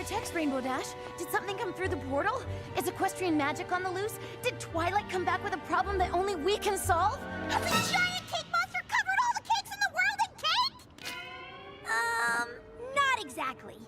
your text, Rainbow Dash. Did something come through the portal? Is equestrian magic on the loose? Did Twilight come back with a problem that only we can solve? Has a giant cake monster covered all the cakes in the world in cake? Not exactly.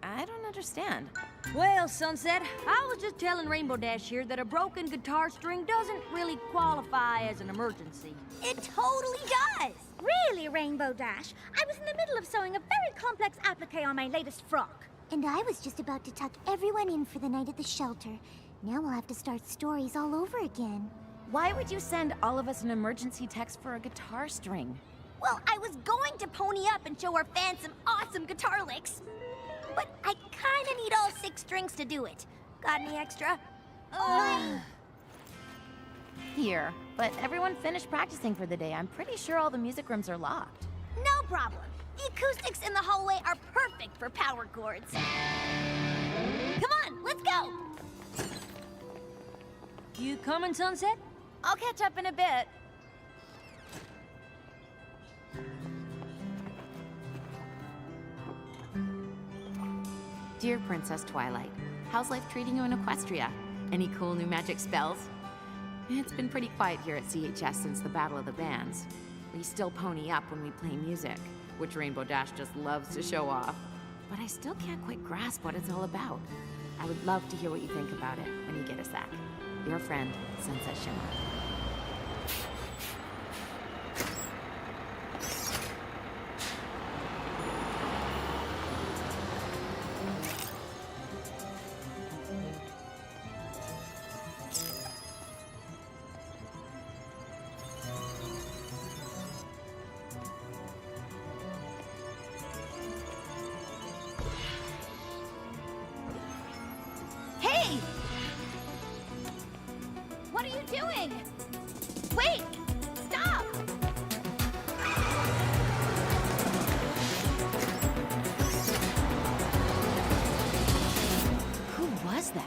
I don't understand. Well, Sunset, I was just telling Rainbow Dash here that a broken guitar string doesn't really qualify as an emergency. It totally does. Really, Rainbow Dash? I was in the middle of sewing a very complex applique on my latest frock. And I was just about to tuck everyone in for the night at the shelter. Now we'll have to start stories all over again. Why would you send all of us an emergency text for a guitar string? Well, I was going to pony up and show our fans some awesome guitar licks. But I kinda need all 6 strings to do it. Got any extra? Here, but everyone finished practicing for the day. I'm pretty sure all the music rooms are locked. No problem. The acoustics in the hallway are perfect for power chords. Come on, let's go! You coming, Sunset? I'll catch up in a bit. Dear Princess Twilight, how's life treating you in Equestria? Any cool new magic spells? It's been pretty quiet here at CHS since the Battle of the Bands. We still pony up when we play music, which Rainbow Dash just loves to show off. But I still can't quite grasp what it's all about. I would love to hear what you think about it when you get a sec. Your friend, Sunset Shimmer. Hey! What are you doing? Wait! Stop! Who was that?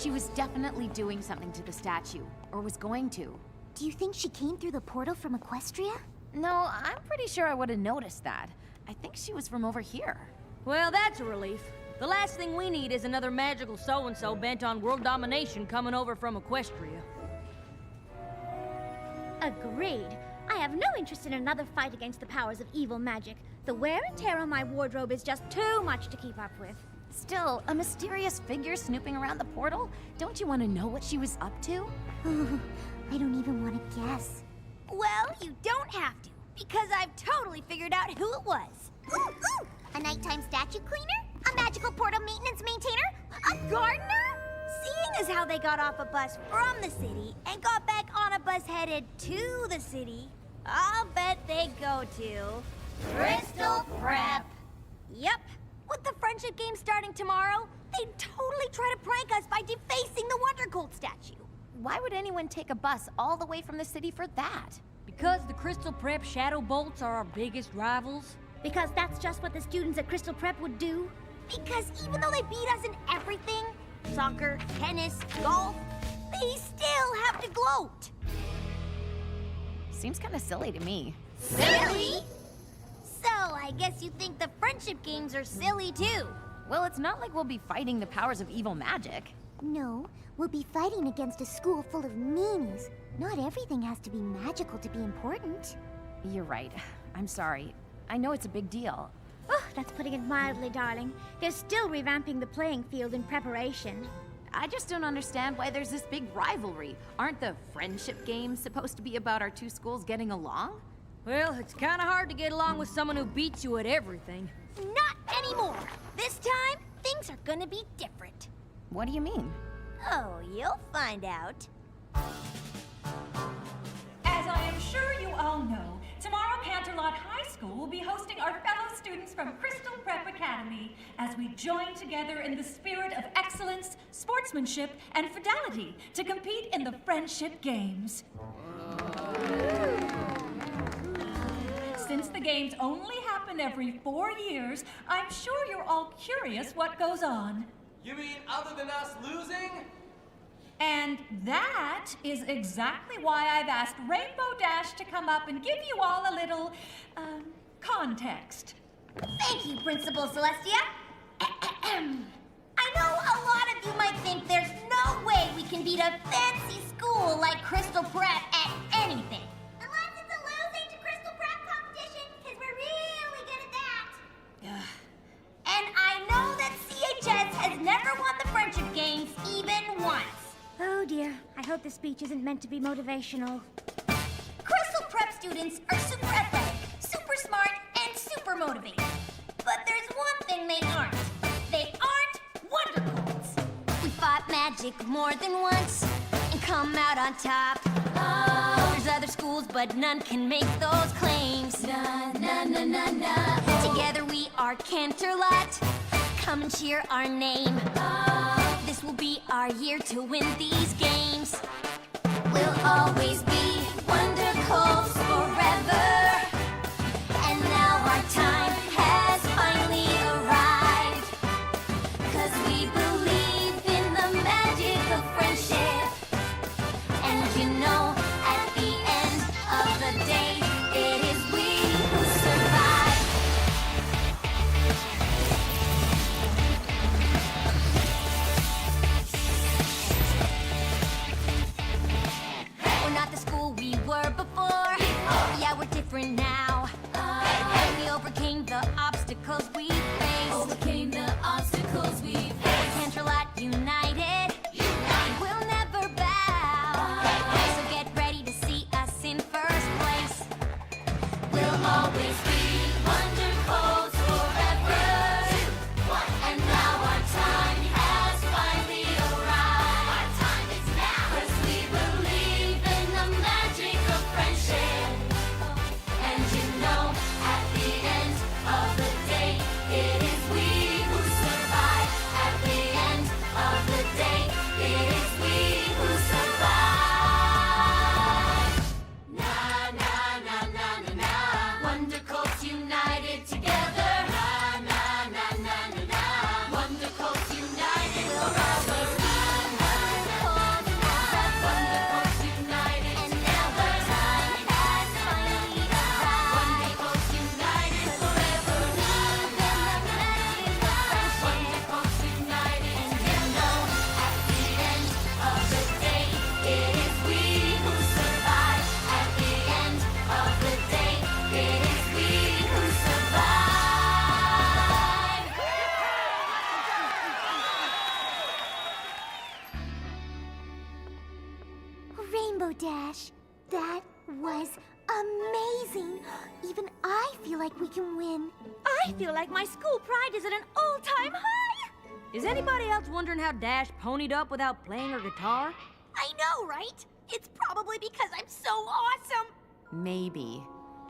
She was definitely doing something to the statue, or was going to. Do you think she came through the portal from Equestria? No, I'm pretty sure I would have noticed that. I think she was from over here. Well, that's a relief. The last thing we need is another magical so-and-so bent on world domination coming over from Equestria. Agreed. I have no interest in another fight against the powers of evil magic. The wear and tear on my wardrobe is just too much to keep up with. Still, a mysterious figure snooping around the portal? Don't you want to know what she was up to? I don't even want to guess. Well, you don't have to, because I've totally figured out who it was. Ooh! A nighttime statue cleaner? A magical portal maintenance maintainer? A gardener? Seeing as how they got off a bus from the city and got back on a bus headed to the city, I'll bet they go to Crystal Prep. Yep. With the friendship game starting tomorrow, they'd totally try to prank us by defacing the Wonder Gold statue. Why would anyone take a bus all the way from the city for that? Because the Crystal Prep Shadow Bolts are our biggest rivals? Because that's just what the students at Crystal Prep would do. Because even though they beat us in everything, soccer, tennis, golf, they still have to gloat. Seems kind of silly to me. Silly? So, I guess you think the friendship games are silly too. Well, it's not like we'll be fighting the powers of evil magic. No, we'll be fighting against a school full of meanies. Not everything has to be magical to be important. You're right. I'm sorry. I know it's a big deal. Oh, that's putting it mildly, darling. They're still revamping the playing field in preparation. I just don't understand why there's this big rivalry. Aren't the friendship games supposed to be about our two schools getting along? Well, it's kind of hard to get along with someone who beats you at everything. Not anymore. This time, things are gonna be different. What do you mean? Oh, you'll find out. As I am sure you all know, tomorrow Canterlot High School will be hosting our fellow students from Crystal Prep Academy as we join together in the spirit of excellence, sportsmanship, and fidelity to compete in the Friendship Games. Since the games only happen every 4 years, I'm sure you're all curious what goes on. You mean other than us losing? And that is exactly why I've asked Rainbow Dash to come up and give you all a little, context. Thank you, Principal Celestia. I know a lot of you might think there's no way we can beat a fancy school like Crystal Prep at anything. Unless it's a losing to Crystal Prep competition, because we're really good at that. And I know that CHS has never won the Friendship Games even once. Oh dear, I hope this speech isn't meant to be motivational. Crystal Prep students are super athletic, super smart, and super motivated. But there's one thing they aren't. They aren't Wonder Golds. We fought magic more than once and come out on top. Oh, there's other schools, but none can make those claims. Na na na na na. Together we are Canterlot. Come and cheer our name. Oh, this will be our year to win these games. We'll always be Wonder Colts forever. And now our time has finally arrived. 'Cause we believe in the magic of friendship. And you know, at the end of the day, it is we who survive. We're not the school we were before. Yeah, we're different now. And we overcame the obstacles we faced. Overcame the obstacles we faced. Canterlot united. We'll never bow. So get ready to see us in first place. We'll always be wonderful forever. And now our time has finally arrived. Our time is now. 'Cause we believe in the magic of friendship. And Rainbow Dash. That was amazing. Even I feel like we can win. I feel like my school pride is at an all-time high! Is anybody else wondering how Dash ponied up without playing her guitar? I know, right? It's probably because I'm so awesome. Maybe.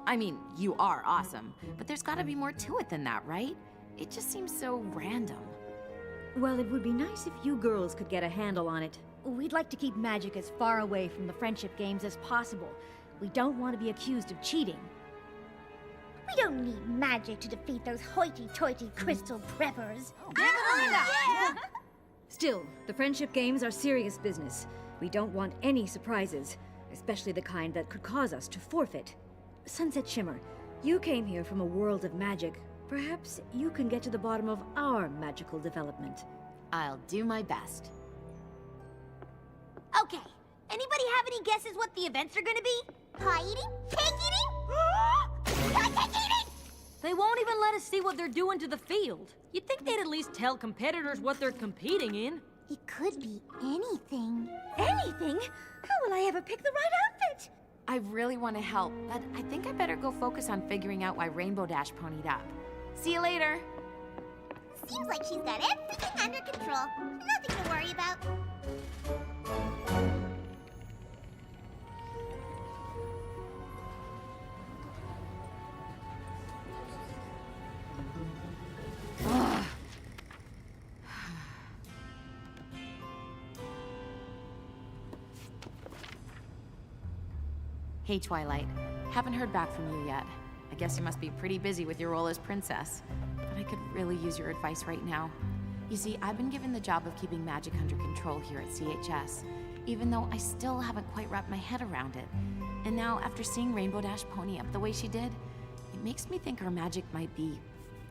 I mean, you are awesome, but there's gotta be more to it than that, right? It just seems so random. Well, it would be nice if you girls could get a handle on it. We'd like to keep magic as far away from the friendship games as possible. We don't want to be accused of cheating. We don't need magic to defeat those hoity-toity crystal preppers. Still, the friendship games are serious business. We don't want any surprises, especially the kind that could cause us to forfeit. Sunset Shimmer, you came here from a world of magic. Perhaps you can get to the bottom of our magical development. I'll do my best. Okay, anybody have any guesses what the events are gonna be? Pie eating? Cake eating? Cake eating! They won't even let us see what they're doing to the field. You'd think they'd at least tell competitors what they're competing in. It could be anything. Anything? How will I ever pick the right outfit? I really want to help, but I think I better go focus on figuring out why Rainbow Dash ponied up. See you later. Seems like she's got everything under control. Nothing to worry about. Hey, Twilight. Haven't heard back from you yet. I guess you must be pretty busy with your role as princess. But I could really use your advice right now. You see, I've been given the job of keeping magic under control here at CHS, even though I still haven't quite wrapped my head around it. And now, after seeing Rainbow Dash pony up the way she did, it makes me think our magic might be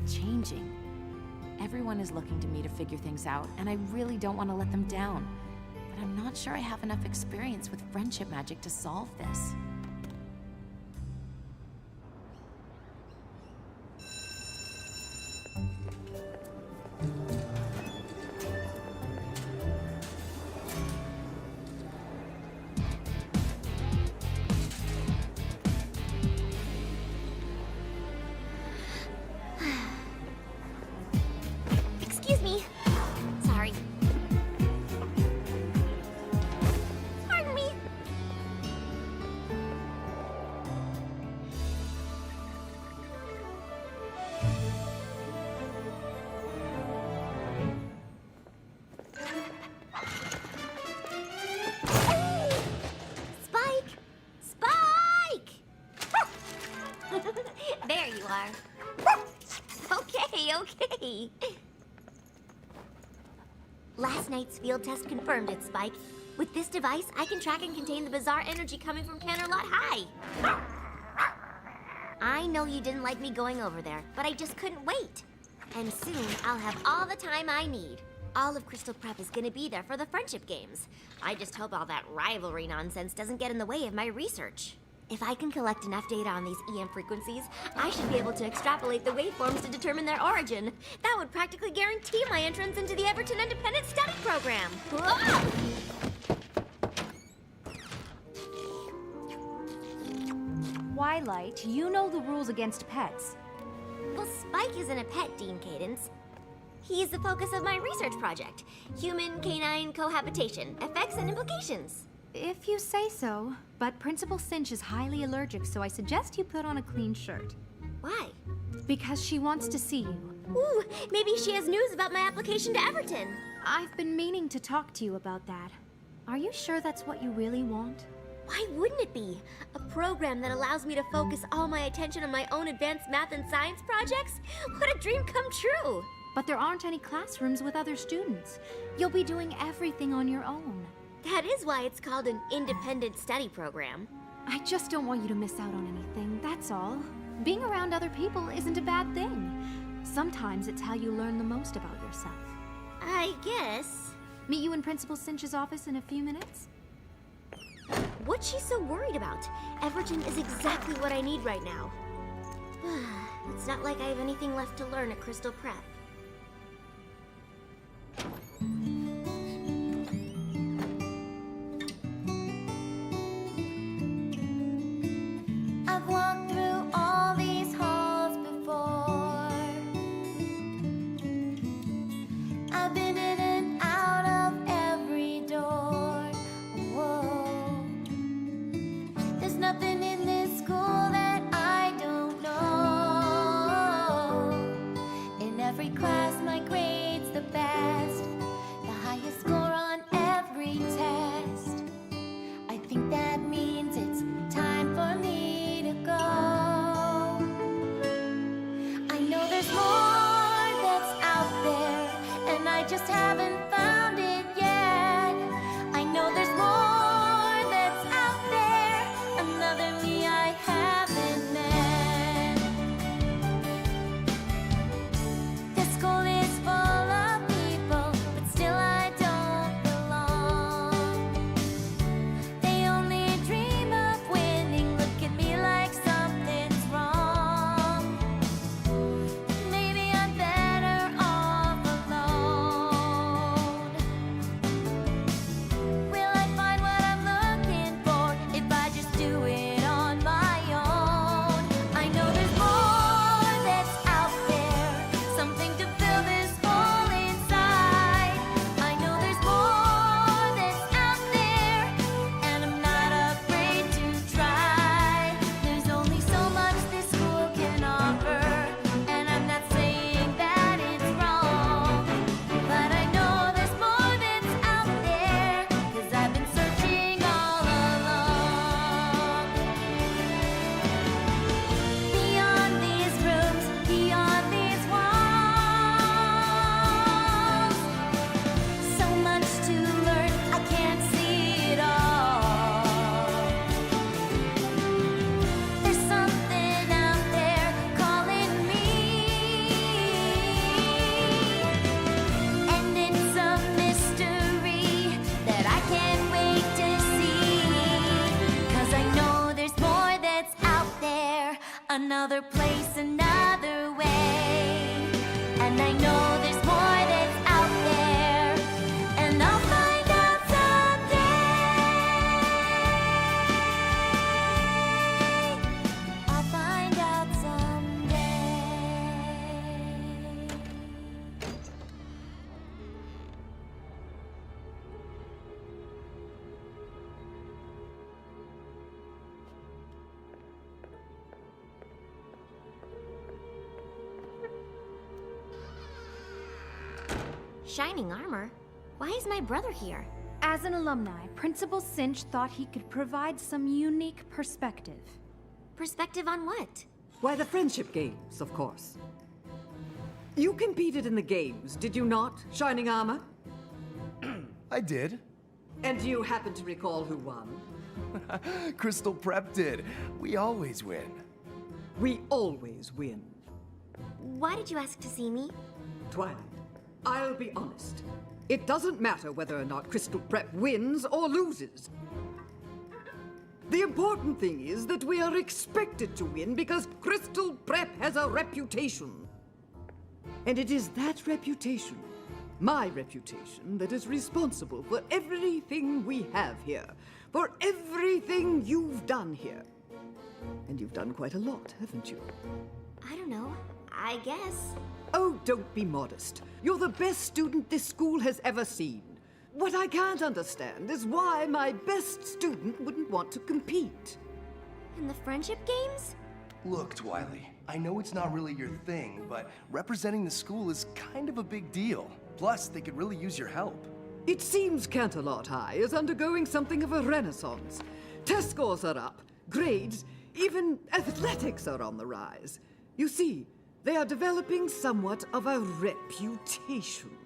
changing. Everyone is looking to me to figure things out, and I really don't want to let them down. But I'm not sure I have enough experience with friendship magic to solve this. Excuse me. Sorry. Pardon me. Spike! Spike! There you are. Okay. Last night's field test confirmed it, Spike. With this device, I can track and contain the bizarre energy coming from Canterlot High. I know you didn't like me going over there, but I just couldn't wait. And soon, I'll have all the time I need. All of Crystal Prep is gonna be there for the friendship games. I just hope all that rivalry nonsense doesn't get in the way of my research. If I can collect enough data on these EM frequencies, I should be able to extrapolate the waveforms to determine their origin. That would practically guarantee my entrance into the Everton Independent Study Program. Whoa! Twilight, you know the rules against pets. Well, Spike isn't a pet, Dean Cadence. He's the focus of my research project. Human-canine cohabitation, effects and implications. If you say so, but Principal Cinch is highly allergic, so I suggest you put on a clean shirt. Why? Because she wants to see you. Ooh, maybe she has news about my application to Everton. I've been meaning to talk to you about that. Are you sure that's what you really want? Why wouldn't it be? A program that allows me to focus all my attention on my own advanced math and science projects? What a dream come true! But there aren't any classrooms with other students. You'll be doing everything on your own. That is why it's called an independent study program. I just don't want you to miss out on anything, that's all. Being around other people isn't a bad thing. Sometimes it's how you learn the most about yourself. I guess. Meet you in Principal Cinch's office in a few minutes? What's she so worried about? Everton is exactly what I need right now. It's not like I have anything left to learn at Crystal Prep. nothing in this school that I don't know. In every class, my grade's the best, the highest score on every test. I think that means it's time for me to go. I know there's more that's out there, and I just haven't found it yet. I know there's more that's out there, another me I haven't met. This school is full of people, but still I don't belong. They only dream of winning, look at me like something's wrong. Maybe I'm better off alone. Will I find what I'm looking for if I just do it on my own? I know there's more that's out there, something to fill this hole inside. I know there's more that's out there, and I'm not afraid to try. There's only so much this school can offer, and I'm not saying that it's wrong. But I know there's more that's out there, 'cause I've been searching all along. Beyond these rooms, beyond these walls, so much to learn, I can't see it all. There's something out there calling me, and it's a mystery that I can't wait to see. 'Cause I know there's more that's out there, another place, another way. And I know there's more that's out there, and I'll find out someday. I'll find out someday. Shining armor? Why is my brother here? As an alumni, Principal Cinch thought he could provide some unique perspective. Perspective on what? Why, the friendship games, of course. You competed in the games, did you not, Shining Armor? I did. And do you happen to recall who won? Crystal Prep did. We always win. We always win. Why did you ask to see me? Twilight, I'll be honest. It doesn't matter whether or not Crystal Prep wins or loses. The important thing is that we are expected to win because Crystal Prep has a reputation. And it is that reputation, my reputation, that is responsible for everything we have here, for everything you've done here. And you've done quite a lot, haven't you? I don't know. I guess. Oh, don't be modest. You're the best student this school has ever seen. What I can't understand is why my best student wouldn't want to compete. In the friendship games? Look, Twiley, I know it's not really your thing, but representing the school is kind of a big deal. Plus, they could really use your help. It seems Canterlot High is undergoing something of a renaissance. Test scores are up, grades, even athletics are on the rise. You see, they are developing somewhat of a reputation.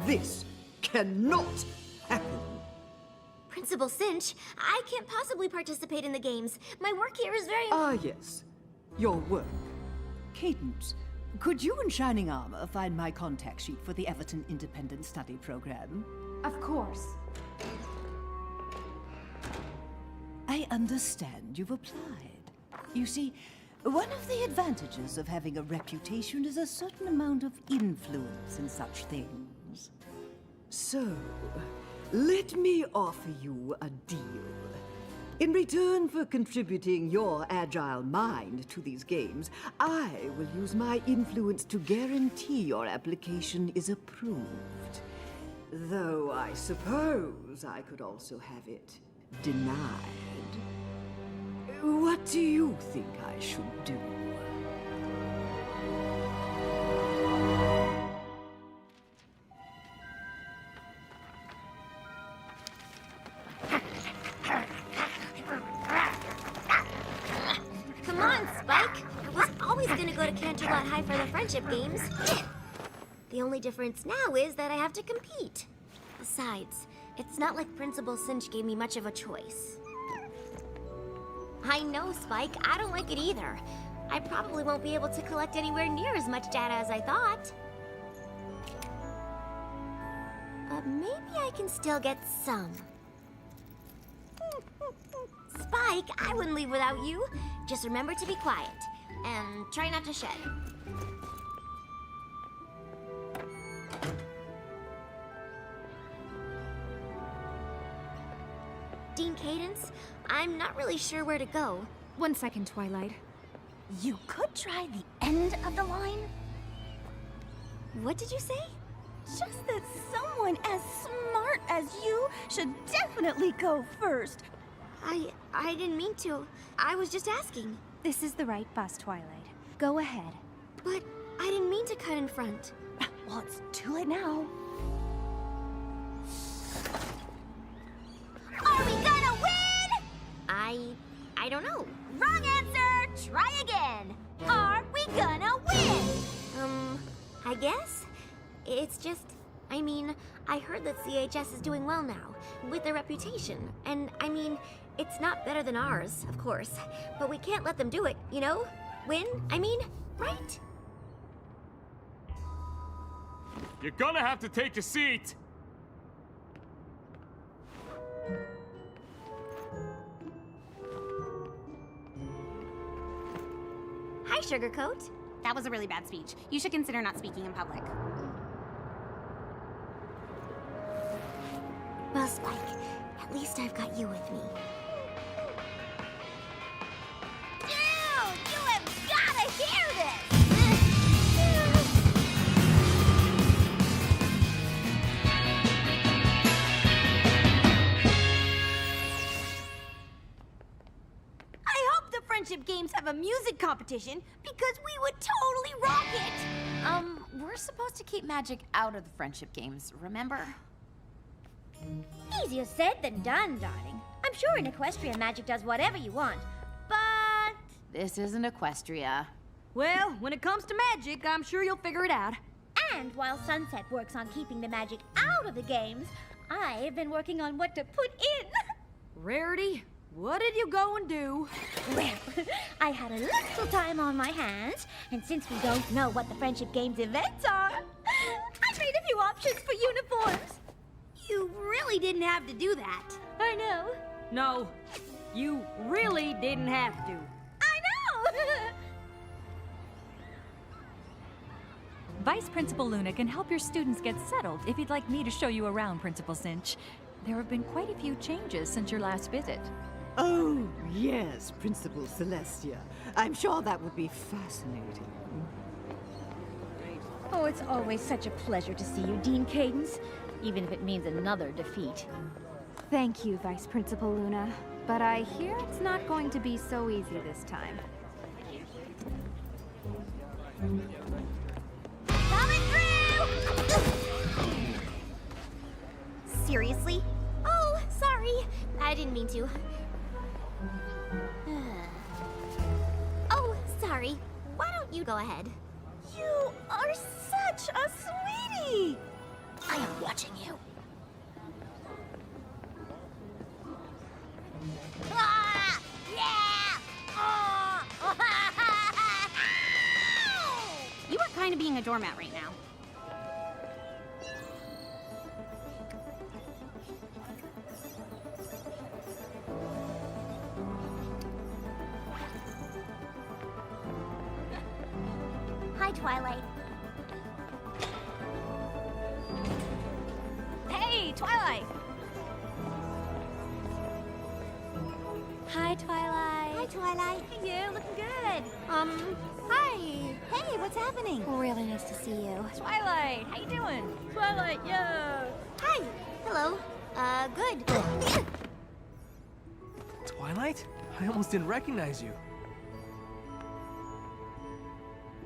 This cannot happen. Principal Cinch, I can't possibly participate in the games. My work here is very... Ah, yes. Your work. Cadence, could you and Shining Armor find my contact sheet for the Everton Independent Study Program? Of course. I understand you've applied. You see, one of the advantages of having a reputation is a certain amount of influence in such things. So, let me offer you a deal. In return for contributing your agile mind to these games, I will use my influence to guarantee your application is approved. Though I suppose I could also have it denied. What do you think I should do? Come on, Spike. I was always gonna go to Canterlot High for the friendship games. The only difference now is that I have to compete. Besides, it's not like Principal Cinch gave me much of a choice. I know, Spike. I don't like it either. I probably won't be able to collect anywhere near as much data as I thought. But maybe I can still get some. Spike, I wouldn't leave without you. Just remember to be quiet and try not to shed. Dean Cadence, I'm not really sure where to go. 1 second, Twilight. You could try the end of the line. What did you say? Just that someone as smart as you should definitely go first. I didn't mean to. I was just asking. This is the right bus, Twilight. Go ahead. But I didn't mean to cut in front. Well, it's too late now. Are we gonna win? I don't know. Wrong answer! Try again! Are we gonna win? I guess. It's just, I mean, I heard that CHS is doing well now, with their reputation. And, I mean, it's not better than ours, of course. But we can't let them do it, you know? Win, I mean, right? You're gonna have to take a seat! Hi, Sugarcoat. That was a really bad speech. You should consider not speaking in public. Well, Spike, at least I've got you with me. Dude, you have gotta hear this! I hope the friendship games have a music competition because we would totally rock it. We're supposed to keep magic out of the friendship games, remember? Easier said than done, darling. I'm sure in Equestria magic does whatever you want, but... This isn't Equestria. Well, when it comes to magic, I'm sure you'll figure it out. And while Sunset works on keeping the magic out of the games, I've been working on what to put in. Rarity, what did you go and do? Well, I had a little time on my hands, and since we don't know what the Friendship Games events are, I made a few options for uniforms. You really didn't have to do that. I know. No, you really didn't have to. I know! Vice Principal Luna can help your students get settled if you'd like me to show you around, Principal Cinch. There have been quite a few changes since your last visit. Oh, yes, Principal Celestia. I'm sure that would be fascinating. Oh, it's always such a pleasure to see you, Dean Cadence, even if it means another defeat. Thank you, Vice Principal Luna. But I hear it's not going to be so easy this time. Coming through! Seriously? Oh, sorry. I didn't mean to. Oh, sorry. Why don't you go ahead? You are such a sweetie! I am watching you. Ah! Yeah! Oh! You are kind of being a doormat right now. Hi, Twilight. Hey, Twilight! Hi, Twilight. Hi, Twilight. Hey, you looking good. Hi. Hey, what's happening? Really nice to see you. Twilight, how you doing? Twilight, yo! Hi. Hello. Good. Twilight? I almost didn't recognize you.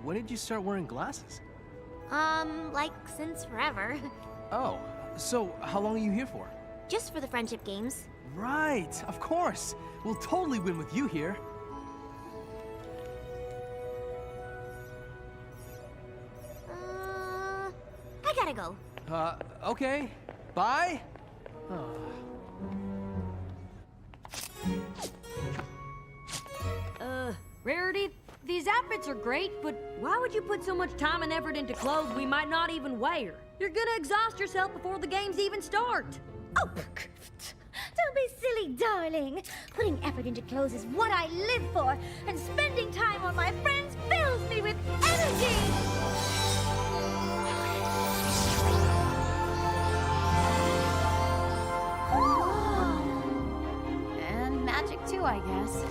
When did you start wearing glasses? Like since forever. Oh, so how long are you here for? Just for the friendship games. Right, of course. We'll totally win with you here. I gotta go. Okay. Bye. Rarity, these outfits are great, but why would you put so much time and effort into clothes we might not even wear? You're gonna exhaust yourself before the games even start. Oh, don't be silly, darling. Putting effort into clothes is what I live for, and spending time on my friends fills me with energy. And magic too, I guess.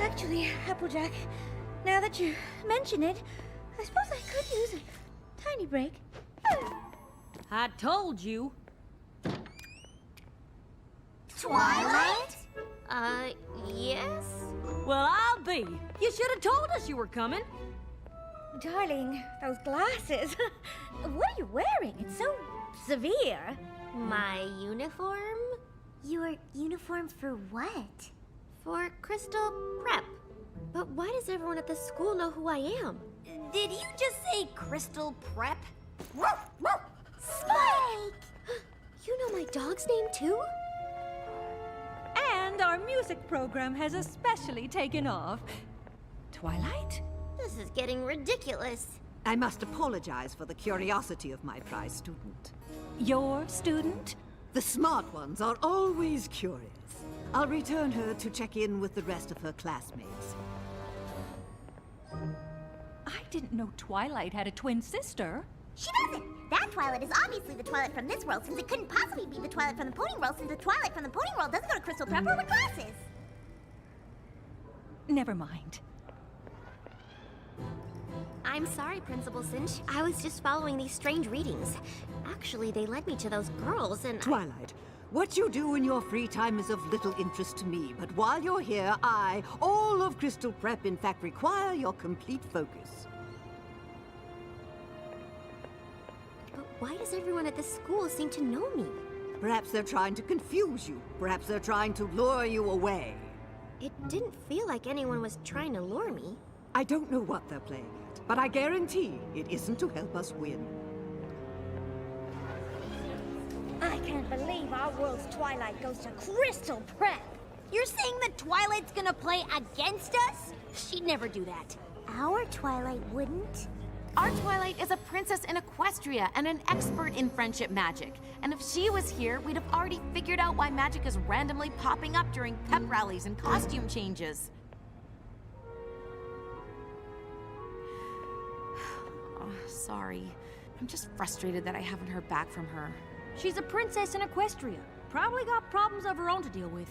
Actually, Applejack, now that you mention it, I suppose I could use a tiny break. I told you. Twilight? Yes? Well, I'll be. You should have told us you were coming. Darling, those glasses. What are you wearing? It's so severe. My uniform? Your uniform for what? For Crystal Prep. But why does everyone at the school know who I am? Did you just say Crystal Prep? Spike! You know my dog's name too? And our music program has especially taken off. Twilight? This is getting ridiculous. I must apologize for the curiosity of my prize student. Your student? The smart ones are always curious. I'll return her to check in with the rest of her classmates. I didn't know Twilight had a twin sister. She doesn't! That Twilight is obviously the Twilight from this world, since it couldn't possibly be the Twilight from the Pony World, since the Twilight from the Pony World doesn't go to Crystal Prep or with glasses! Never mind. I'm sorry, Principal Cinch. I was just following these strange readings. Actually, they led me to those girls and... Twilight, what you do in your free time is of little interest to me, but while you're here, all of Crystal Prep, in fact, require your complete focus. But why does everyone at this school seem to know me? Perhaps they're trying to confuse you. Perhaps they're trying to lure you away. It didn't feel like anyone was trying to lure me. I don't know what they're playing at, but I guarantee it isn't to help us win. I can't believe our world's Twilight goes to Crystal Prep. You're saying that Twilight's gonna play against us? She'd never do that. Our Twilight wouldn't. Our Twilight is a princess in Equestria and an expert in friendship magic. And if she was here, we'd have already figured out why magic is randomly popping up during pep rallies and costume changes. Oh, sorry. I'm just frustrated that I haven't heard back from her. She's a princess in Equestria. Probably got problems of her own to deal with.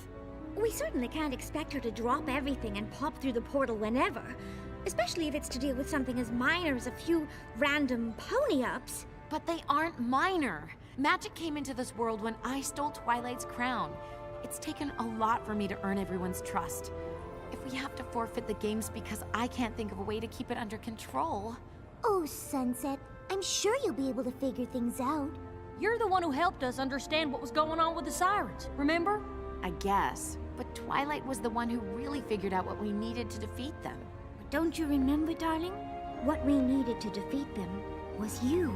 We certainly can't expect her to drop everything and pop through the portal whenever. Especially if it's to deal with something as minor as a few random pony-ups. But they aren't minor. Magic came into this world when I stole Twilight's crown. It's taken a lot for me to earn everyone's trust. If we have to forfeit the games because I can't think of a way to keep it under control... Oh, Sunset, I'm sure you'll be able to figure things out. You're the one who helped us understand what was going on with the sirens, remember? I guess. But Twilight was the one who really figured out what we needed to defeat them. But don't you remember, darling? What we needed to defeat them was you.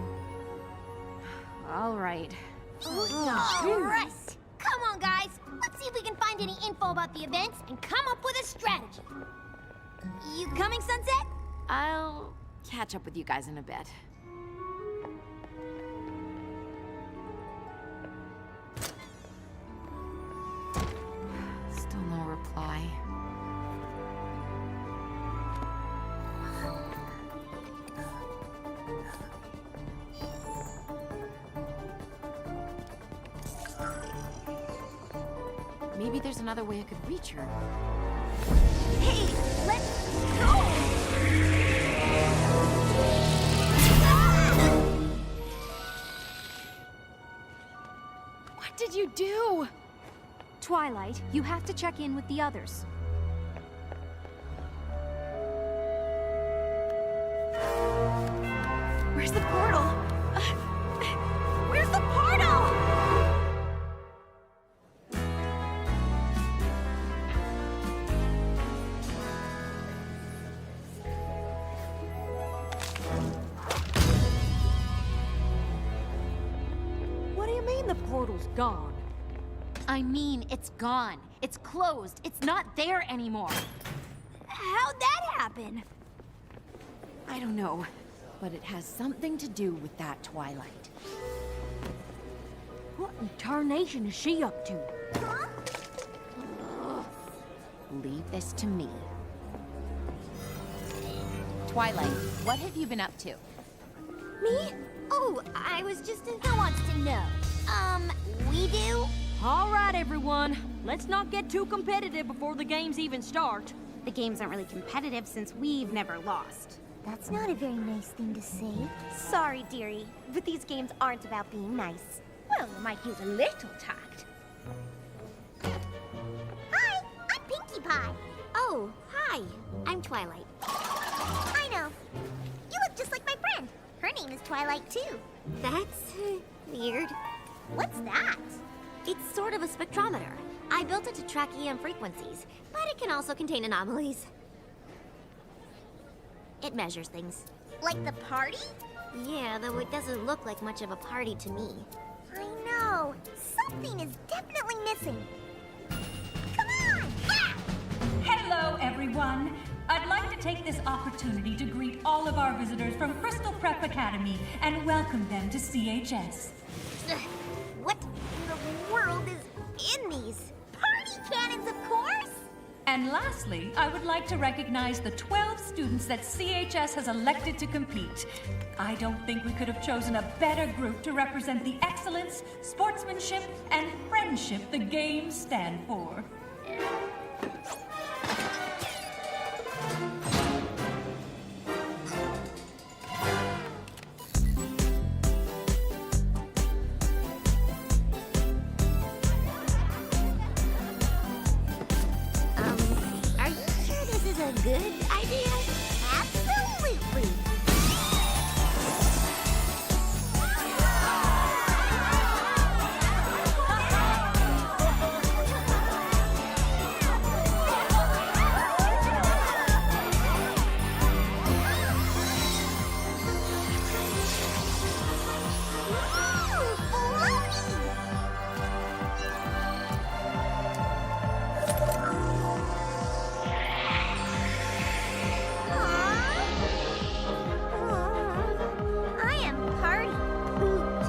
All right. All right. Come on, guys. Let's see if we can find any info about the events and come up with a strategy. You coming, Sunset? I'll catch up with you guys in a bit. Still no reply. Maybe there's another way I could reach her. Hey, let's go! What did you do? Twilight, you have to check in with the others. Where's the portal? Where's the portal? What do you mean the portal's gone? I mean, it's gone. It's closed. It's not there anymore. How'd that happen? I don't know, but it has something to do with that Twilight. What in tarnation is she up to? Leave this to me. Twilight, what have you been up to? Me? Oh, I was just... Who wants to know? We do? All right, everyone. Let's not get too competitive before the games even start. The games aren't really competitive since we've never lost. That's not a very nice thing to say. Sorry, dearie, but these games aren't about being nice. Well, you might use a little tact. Hi, I'm Pinkie Pie. Oh, hi. I'm Twilight. I know. You look just like my friend. Her name is Twilight, too. That's weird. What's that? It's sort of a spectrometer. I built it to track EM frequencies, but it can also contain anomalies. It measures things. Like the party? Yeah, though it doesn't look like much of a party to me. I know. Something is definitely missing. Come on! Yeah! Hello, everyone. I'd like to take this opportunity to greet all of our visitors from Crystal Prep Academy and welcome them to CHS. What in the world is in these? Party cannons, of course! And lastly, I would like to recognize the 12 students that CHS has elected to compete. I don't think we could have chosen a better group to represent the excellence, sportsmanship, and friendship the games stand for. Are you sure this is a good idea? Absolutely! I am party pooped.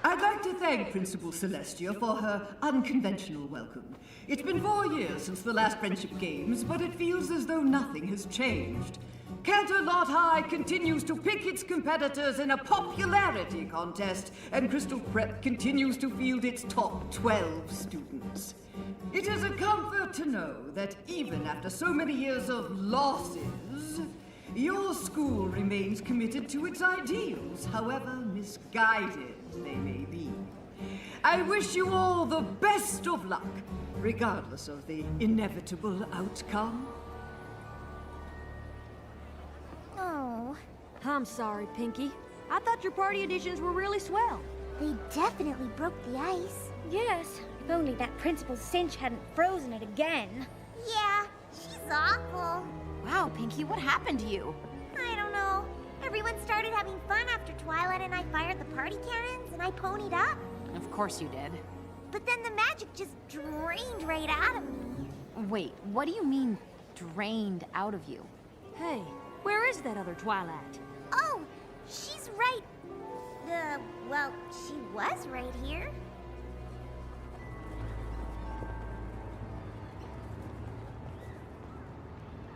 I'd like to thank Principal Celestia for her unconventional welcome. It's been 4 years since the last Friendship Games, but it feels as though nothing has changed. Canterlot High continues to pick its competitors in a popularity contest, and Crystal Prep continues to field its top 12 students. It is a comfort to know that even after so many years of losses, your school remains committed to its ideals, however misguided they may be. I wish you all the best of luck, regardless of the inevitable outcome. Oh, I'm sorry, Pinkie. I thought your party editions were really swell. they definitely broke the ice. Yes, if only that Principal Cinch hadn't frozen it again. Yeah, she's awful. Wow, Pinkie, what happened to you? I don't know. Everyone started having fun after Twilight and I fired the party cannons and I ponied up. Of course you did. But then the magic just drained right out of me. Wait, what do you mean, drained out of you? Hey, Where is that other Twilight? Oh, she's right. Well, she was right here.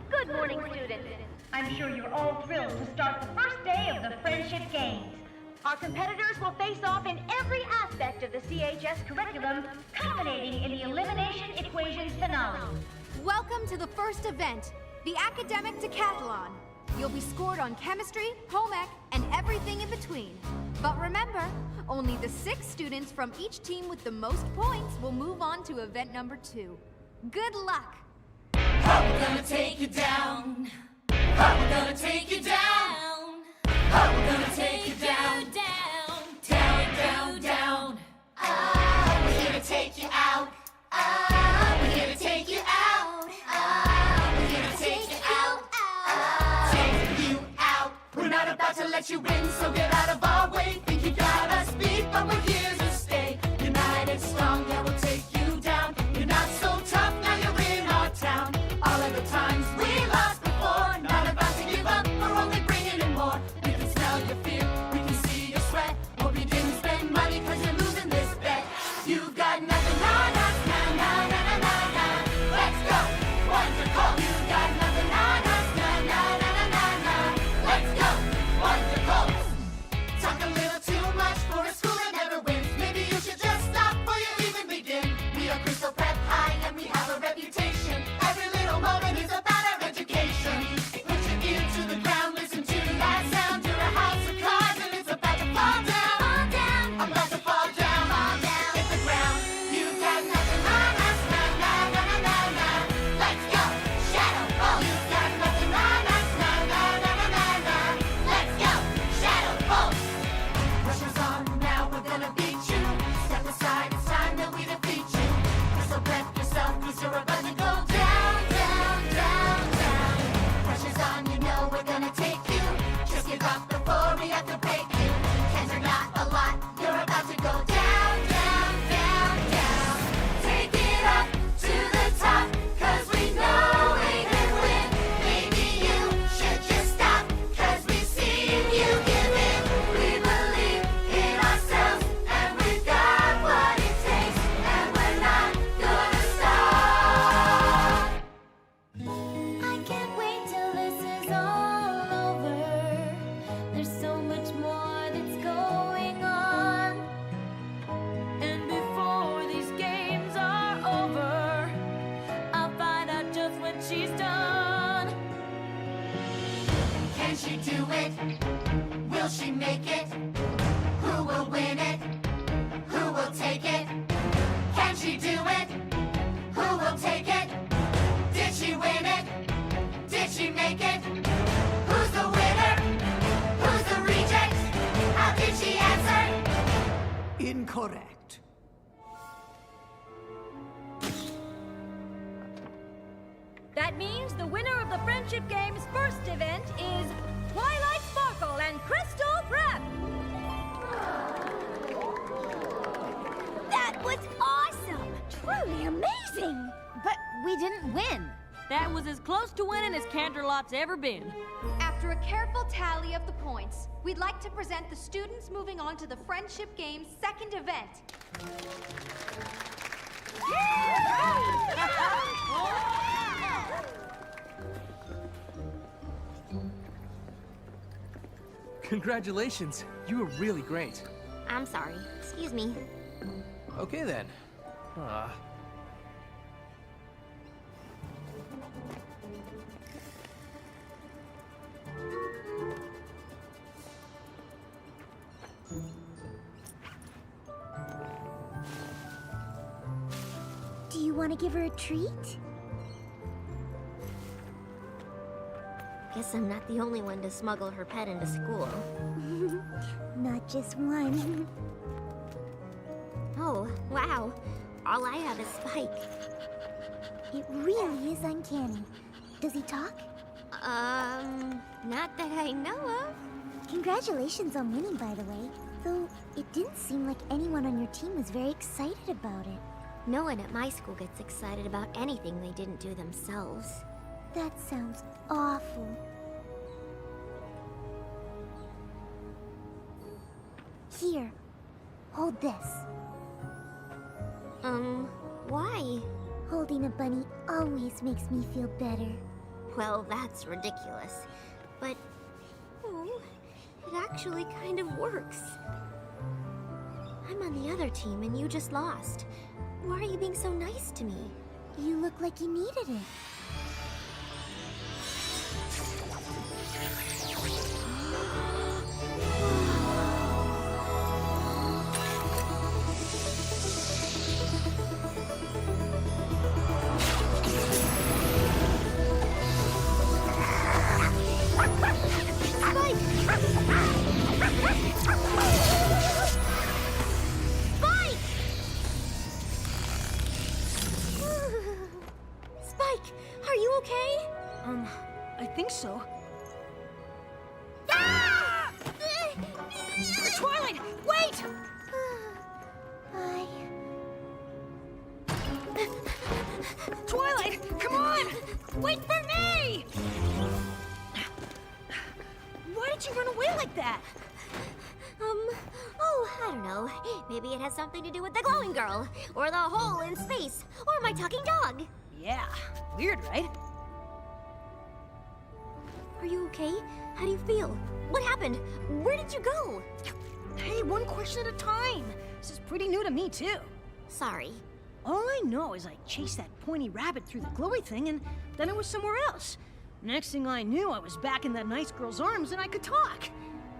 Good morning, students. I'm sure you're all thrilled to start the first day of the Friendship Games. Our competitors will face off in every aspect of the CHS curriculum, culminating in the Elimination Equations finale. Welcome to the first event, the Academic Decathlon. You'll be scored on chemistry, home ec, and everything in between. But remember, only the 6 students from each team with the most points will move on to event number 2. Good luck! How we gonna take you down? How we gonna take you down? How we gonna take you down? Down, down, down. Ah, we're here to take you out. Ah, we're here to take you out. Ah, we're here to take you out. Take you out. We're not about to let you win, so get out of our way. Think you got us beat, but we're here to stay. United, strong, yeah, we'll take you down. You're not so tough, now you're in our town. All of the times we lost before, not about to give up, we're only bringing in more. We can smell your fear, we can see your sweat. Hope you didn't spend money cause you're losing this bet. You've got nothing on us, nah, nah, nah, nah, nah, nah. Let's go, wonderful. You've got nothing on us, nah, nah, nah, nah, nah, nah. Let's go, wonderful. Talk a little too much for a school that never wins. Maybe you should just stop before you even begin. We are Crystal Prep High and we have a reputation. Every little moment is about our education. Put your ear to the ground, listen to that sound. You're a house of cards and it's about to fall down. Fall down. I'm about to fall down. Fall down. Hit the ground. You've got nothing on us. Nah, nah, nah, nah, nah, nah. Let's go. Shadow Ball. You've got nothing on us. Nah, nah, nah, nah, nah, nah. Let's go. Shadow Ball. Pressure's on now, we're gonna beat you. Step aside, it's time that we defeat you. So prep yourself, cause you're about to go down, down, down, down. Pressure's on, you know we're gonna take you. Just give up before we have to break you. Cans are not a lot, you're about to go down, down, down, down. Take it up to the top, cause we know we can win. Maybe you should just stop, cause we've seen you give in. We believe in ourselves, and we've got what it takes, and we're not gonna stop. I can't wait till this is all over. There's so much more that's going on. And before these games are over, I'll find out just when she's done. Can she do it? Will she make it? Who will win it? Who will take it? Can she do it? Who will take it? Did she win it? Did she make it? Who's the winner? Who's the reject? How did she answer? Incorrect. That means the winner of the Friendship Games' first event is Twilight Sparkle and Crystal Prep! That was awesome! Truly amazing! But we didn't win. That was as close to winning as Canterlot's ever been. After a careful tally of the points, we'd like to present the students moving on to the Friendship Games' second event. Congratulations. You were really great. I'm sorry. Excuse me. Okay then. Do you want to give her a treat? Guess I'm not the only one to smuggle her pet into school. Not just one. Oh, wow. All I have is Spike. It really is uncanny. Does he talk? Not that I know of. Congratulations on winning, by the way. Though, it didn't seem like anyone on your team was very excited about it. No one at my school gets excited about anything they didn't do themselves. That sounds awful. Here, hold this. Why? Holding a bunny always makes me feel better. Well, that's ridiculous. But, it actually kind of works. I'm on the other team and you just lost. Why are you being so nice to me? You look like you needed it. Spike, are you okay? I think so. Ah! Twilight, wait! Twilight, come on! Wait for me! Why did you run away like that? I don't know. Maybe it has something to do with the glowing girl, or the hole in space, or my talking dog. Yeah, weird, right? Are you okay? How do you feel? What happened? Where did you go? Hey, one question at a time. This is pretty new to me, too. Sorry. All I know is I chased that pointy rabbit through the glowy thing, and then I was somewhere else. Next thing I knew, I was back in that nice girl's arms, and I could talk.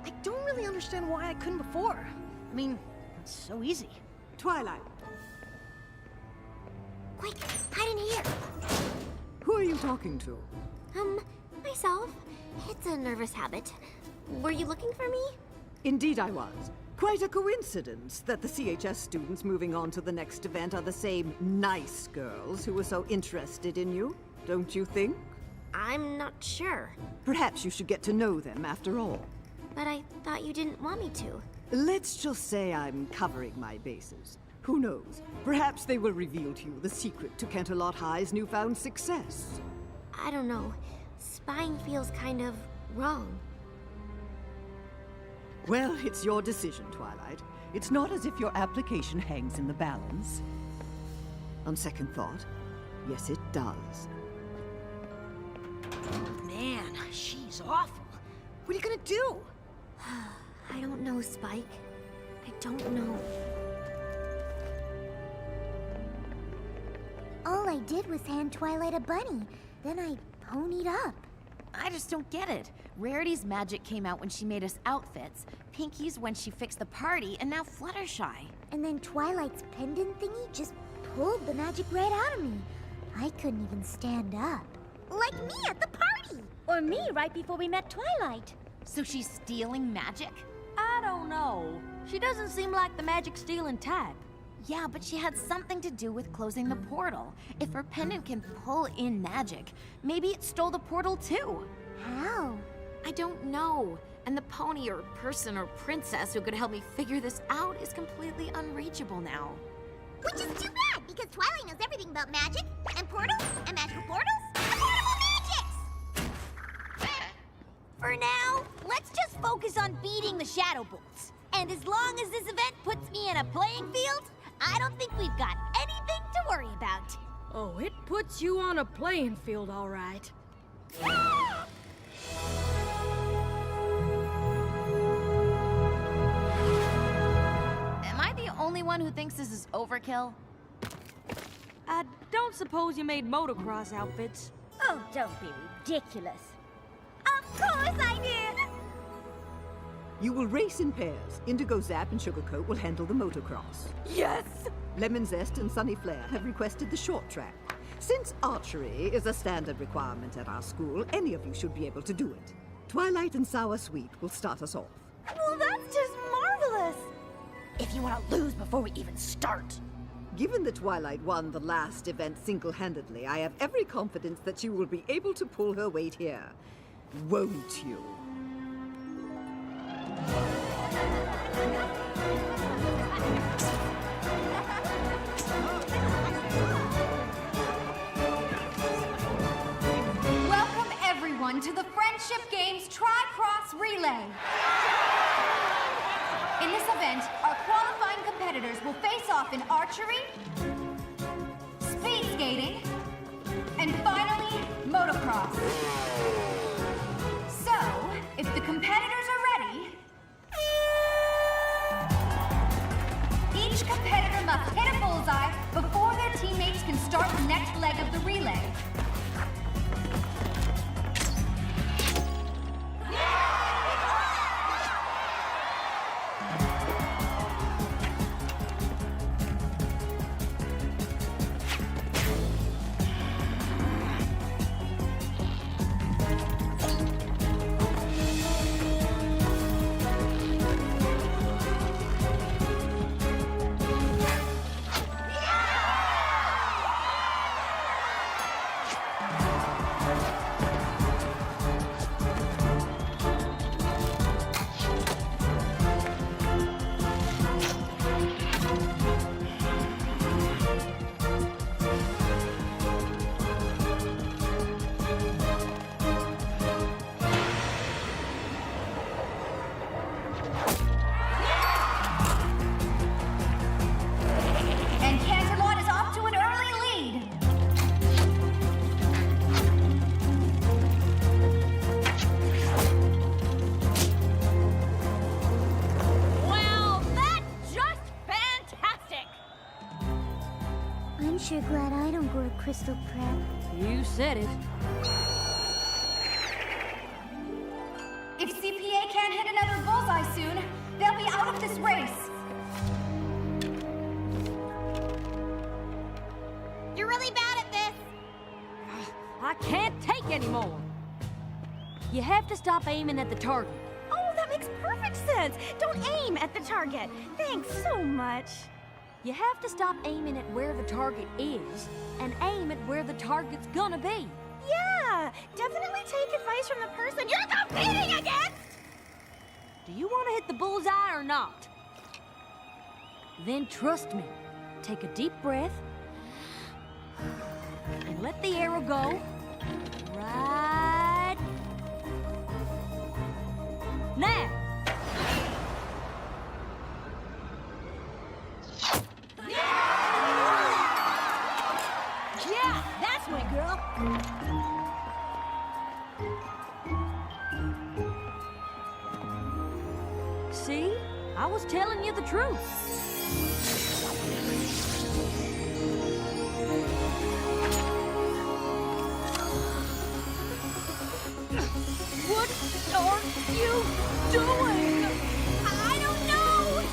I don't really understand why I couldn't before. I mean, it's so easy. Twilight. Quick, hide in here. Who are you talking to? Myself. It's a nervous habit. Were you looking for me? Indeed I was. Quite a coincidence that the CHS students moving on to the next event are the same nice girls who were so interested in you, don't you think? I'm not sure. Perhaps you should get to know them after all. But I thought you didn't want me to. Let's just say I'm covering my bases. Who knows? Perhaps they will reveal to you the secret to Canterlot High's newfound success. I don't know. Spying feels kind of wrong. Well, it's your decision, Twilight. It's not as if your application hangs in the balance. On second thought, yes, it does. Man, she's awful. What are you gonna do? I don't know, Spike. I don't know. All I did was hand Twilight a bunny. Then I ponied up. I just don't get it. Rarity's magic came out when she made us outfits, Pinky's when she fixed the party, and now Fluttershy. And then Twilight's pendant thingy just pulled the magic right out of me. I couldn't even stand up. Like me at the party! Or me right before we met Twilight. So she's stealing magic? I don't know. She doesn't seem like the magic-stealing type. Yeah, but she had something to do with closing the portal. If her pendant can pull in magic, maybe it stole the portal too. How? I don't know. And the pony or person or princess who could help me figure this out is completely unreachable now. Which is too bad, because Twilight knows everything about magic, and portals, and magical portals, and portable magics! For now, let's just focus on beating the Shadow Bolts. And as long as this event puts me in a playing field, I don't think we've got anything to worry about. Oh, it puts you on a playing field, all right. Am I the only one who thinks this is overkill? I don't suppose you made motocross outfits. Oh, don't be ridiculous. Of course I did! You will race in pairs. Indigo Zap and Sugarcoat will handle the motocross. Yes! Lemon Zest and Sunny Flare have requested the short track. Since archery is a standard requirement at our school, any of you should be able to do it. Twilight and Sour Sweet will start us off. Well, that's just marvelous! If you want to lose before we even start. Given that Twilight won the last event single-handedly, I have every confidence that she will be able to pull her weight here. Won't you? Welcome everyone to the Friendship Games Tri-Cross Relay. In this event, our qualifying competitors will face off in archery, speed skating, and finally, motocross. So, if the competitors are ready, each competitor must hit a bullseye before their teammates can start the next leg of the relay. I'm sure glad I don't go to Crystal Prep. You said it. If CPA can't hit another bullseye soon, they'll be out of this race. You're really bad at this. I can't take anymore. You have to stop aiming at the target. Oh, that makes perfect sense. Don't aim at the target. Thanks so much. You have to stop aiming at where the target is and aim at where the target's gonna be. Yeah, definitely take advice from the person you're competing against! Do you want to hit the bullseye or not? Then trust me. Take a deep breath and let the arrow go right now. Yeah, that's my girl. See? I was telling you the truth. What are you doing? I don't know!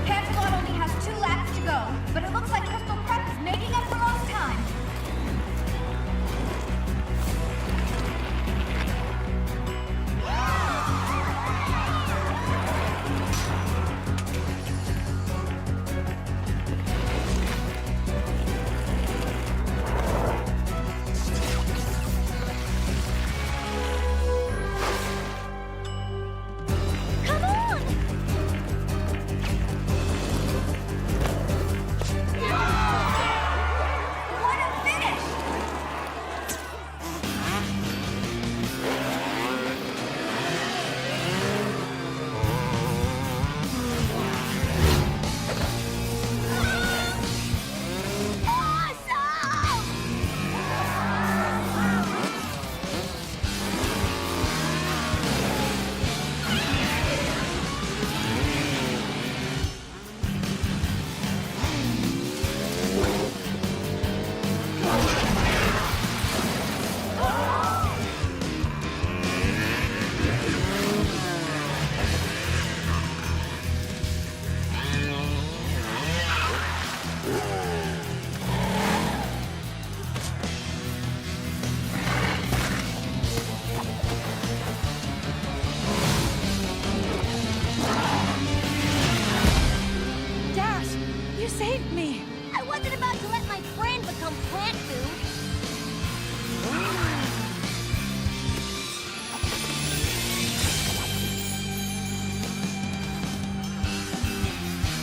Cancelot only has 2 laps to go, but it looks like Crystal Prep is making up for lost time.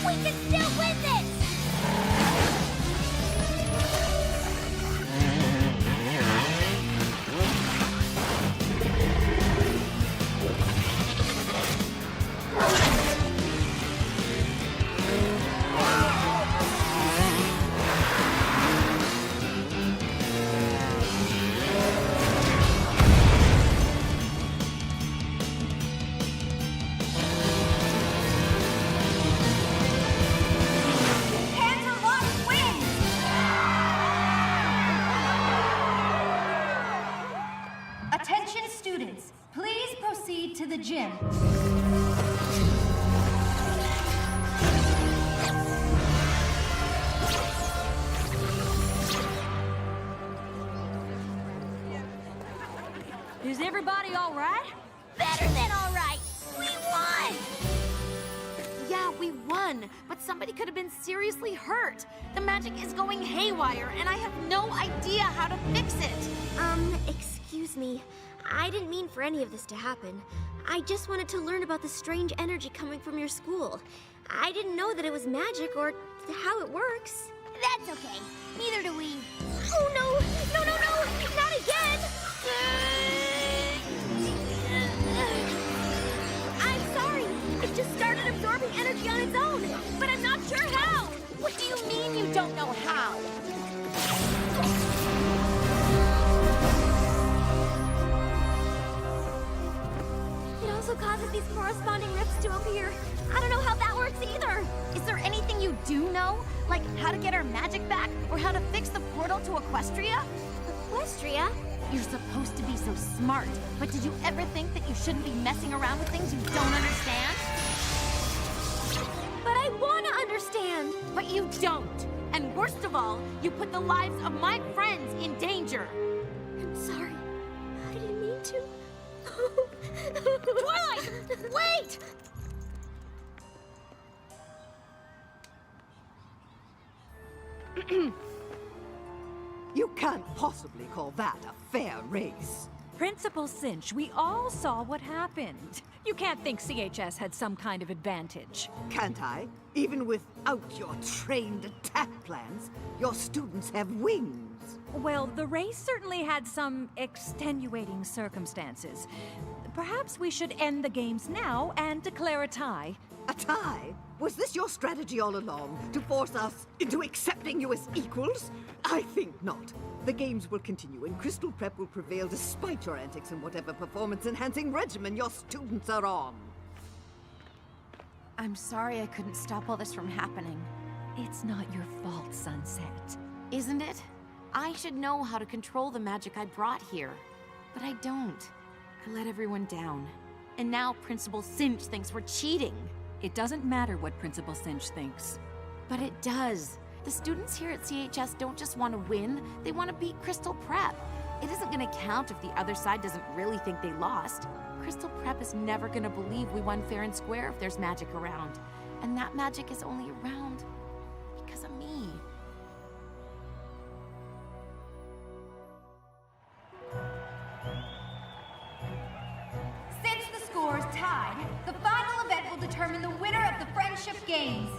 We can still win this! Attention students, please proceed to the gym. Is everybody all right? Better than all right! We won! Yeah, we won, but somebody could have been seriously hurt. The magic is going haywire, and I have no idea how to fix it. Excuse me. I didn't mean for any of this to happen. I just wanted to learn about the strange energy coming from your school. I didn't know that it was magic or how it works. That's okay. Neither do we. Oh no! No, no, no! Not again! I'm sorry. It just started absorbing energy on its own, but I'm not sure how. What do you mean you don't know how? It also causes these corresponding rifts to appear. I don't know how that works either. Is there anything you do know? Like how to get our magic back? Or how to fix the portal to Equestria? Equestria? You're supposed to be so smart, but did you ever think that you shouldn't be messing around with things you don't understand? But I want to understand. But you don't. And worst of all, you put the lives of my friends in danger. I'm sorry. I didn't mean to. Twilight! Wait! You can't possibly call that a fair race. Principal Cinch, we all saw what happened. You can't think CHS had some kind of advantage. Can't I? Even without your trained attack plans, your students have wings. Well, the race certainly had some extenuating circumstances. Perhaps we should end the games now and declare a tie. A tie? Was this your strategy all along, to force us into accepting you as equals? I think not. The games will continue, and Crystal Prep will prevail despite your antics and whatever performance-enhancing regimen your students are on. I'm sorry I couldn't stop all this from happening. It's not your fault, Sunset. Isn't it? I should know how to control the magic I brought here. But I don't. I let everyone down. And now Principal Cinch thinks we're cheating. It doesn't matter what Principal Cinch thinks. But it does. The students here at CHS don't just want to win, they want to beat Crystal Prep. It isn't going to count if the other side doesn't really think they lost. Crystal Prep is never going to believe we won fair and square if there's magic around. And that magic is only around because of me. Since the score's tied, the final event will determine the winner of the Friendship Games.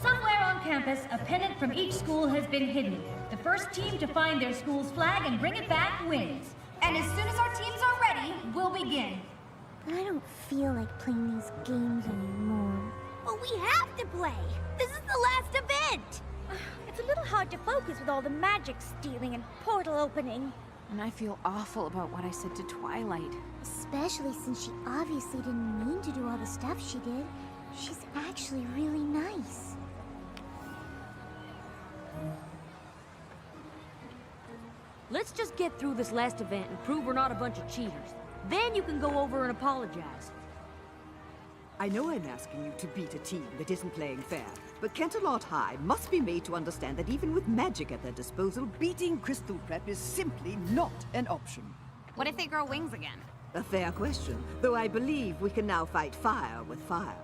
Somewhere on campus, a pennant from each school has been hidden. The first team to find their school's flag and bring it back wins. And as soon as our teams are ready, we'll begin. But I don't feel like playing these games anymore. Well, we have to play. This is the last event. It's a little hard to focus with all the magic stealing and portal opening. And I feel awful about what I said to Twilight. Especially since she obviously didn't mean to do all the stuff she did. She's actually really nice. Let's just get through this last event and prove we're not a bunch of cheaters. Then you can go over and apologize. I know I'm asking you to beat a team that isn't playing fair, but Canterlot High must be made to understand that even with magic at their disposal, beating Crystal Prep is simply not an option. What if they grow wings again? A fair question, though I believe we can now fight fire with fire.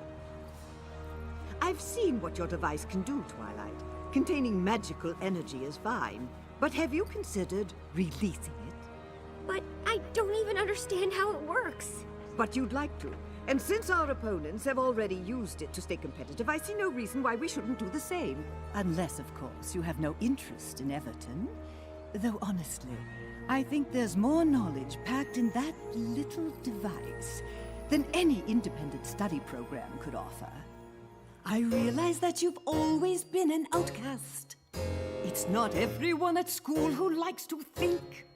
I've seen what your device can do, Twilight. Containing magical energy is fine, but have you considered releasing it? But I don't even understand how it works. But you'd like to, And since our opponents have already used it to stay competitive, I see no reason why we shouldn't do the same. Unless, of course, you have no interest in Everton. Though honestly, I think there's more knowledge packed in that little device than any independent study program could offer. I realize that you've always been an outcast. It's not everyone at school who likes to think.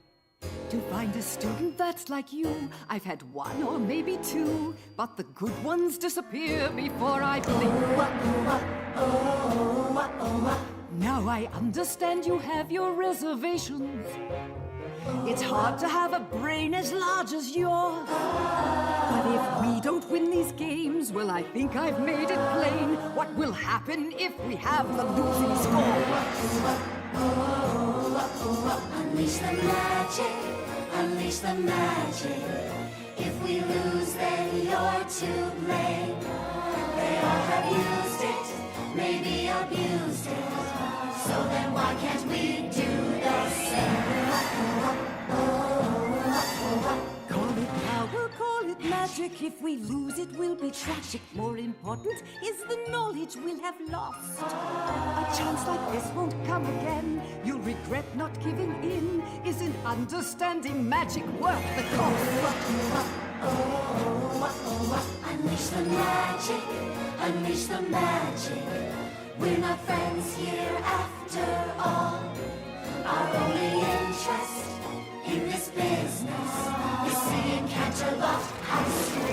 To find a student that's like you, I've had one or maybe two, but the good ones disappear before I blink. Now I understand you have your reservations. It's hard to have a brain as large as yours. But if we don't win these games, well, I think I've made it plain what will happen if we have the losing score. Unleash the magic, unleash the magic. If we lose, then you're to blame. They all have used it, maybe abused it. So then why can't we do the same? Call it power, call it magic. If we lose, it will be tragic. More important is the knowledge we'll have lost. A chance like this won't come again. You'll regret not giving in. Isn't understanding magic worth the cost? Unleash the magic, unleash the magic. We're not friends here after all. Our only interest in this business is seeing Canterlot High School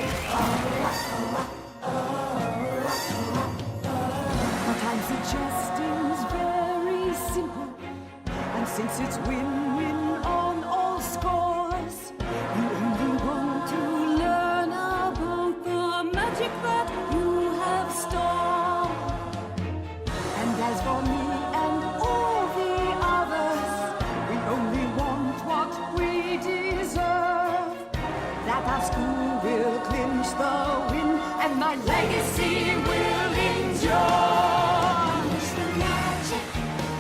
What I'm suggesting is very simple. And since it's win-win on all scores, you only want to learn about the magic that you have stored. And as for me and all the others, we only want what we deserve. That our school will clinch the win, and my legacy will endure. Unleash the magic,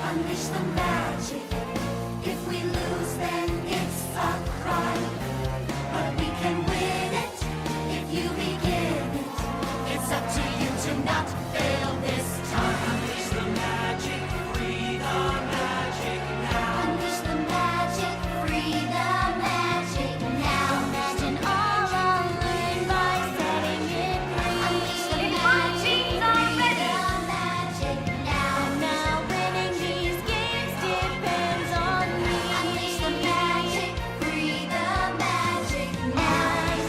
unleash the magic. If we lose, then it's a crime. But we can win it if you begin it. It's up to you to not fail this time. Unleash the magic, free the magic now. Unleash the magic, free the magic now. Imagine all unlearned by setting it free. Unleash the magic, free the magic now. Now winning these games depends on me. Unleash the magic, free the magic now.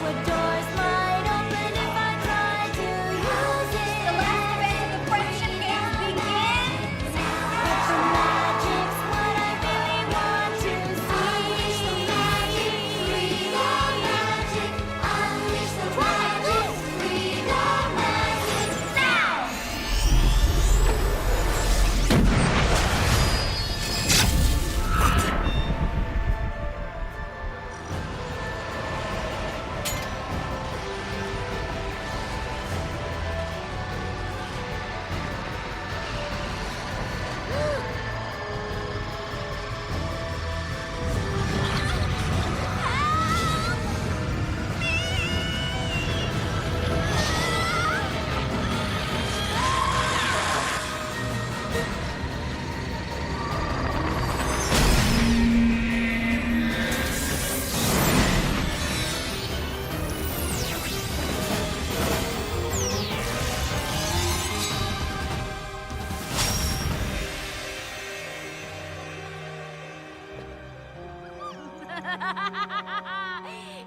What doors might open if I try to use it. The last event of the friendship games begins. But the magic's what I really want to see. Unleash the magic, free the magic. Unleash the magic, free the magic now.